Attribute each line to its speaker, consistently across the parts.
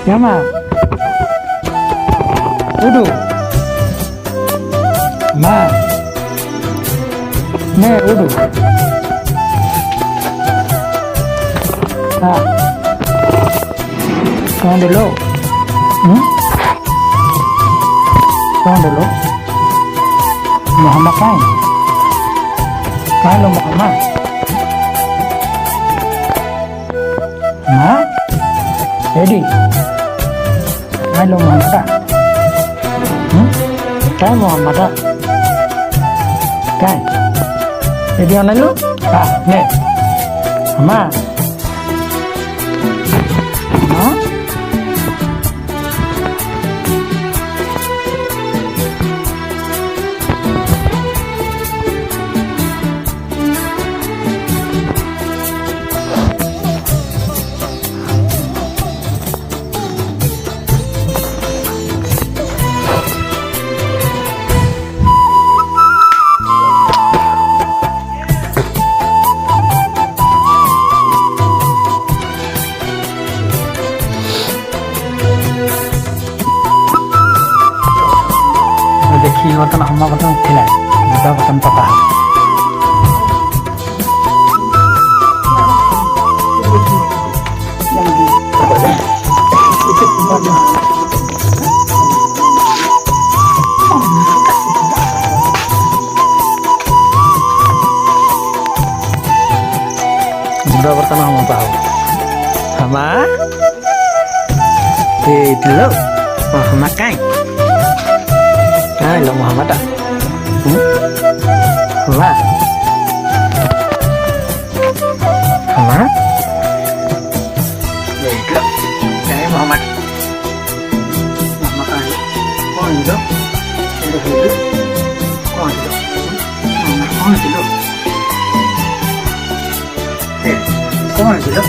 Speaker 1: हेमा उठो माँ मैं उठो हाँ कौन लो कौन लो मोहम्मद कहाँ लो मोहम्मद हाँ रेडी कहाँ लो मोहम्मद काय मोहम्मद काय रेडी ऑन लो हाँ मैं हाँ हाँ देखिए बर्तन हम बर्तन खिलाए बुढ़ा बर्तन पता है बुढ़ा बर्तन हम पाओ हमा लो हमा काई lo Muhammad à Hả Hả Vậy đó Cái Muhammad Muhammad ơi Có gì đó Em được hiểu Có gì đó Có gì đó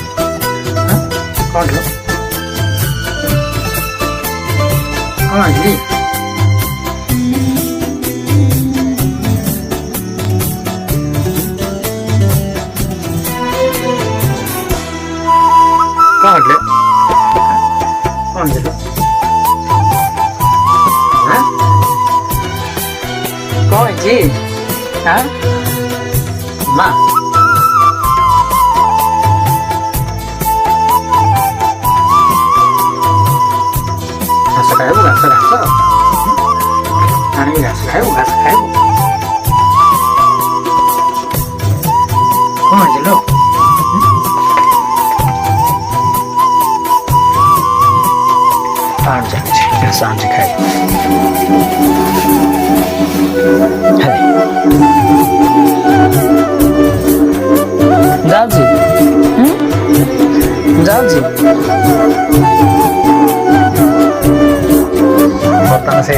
Speaker 1: Có gì đó Hả Có gì đó Có gì Con gì đó? Hả? Có gì? Hả? Mà Sakaibu gak? Sakaibu Ini gak? Sakaibu gak? Sakaibu Có gì đâu? आराम से खाए जाओ जी जाओ जी बर्तन से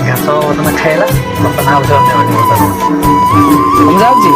Speaker 1: घास बर्तन खाएला बर्तन हाउस बर्तन जाओ जी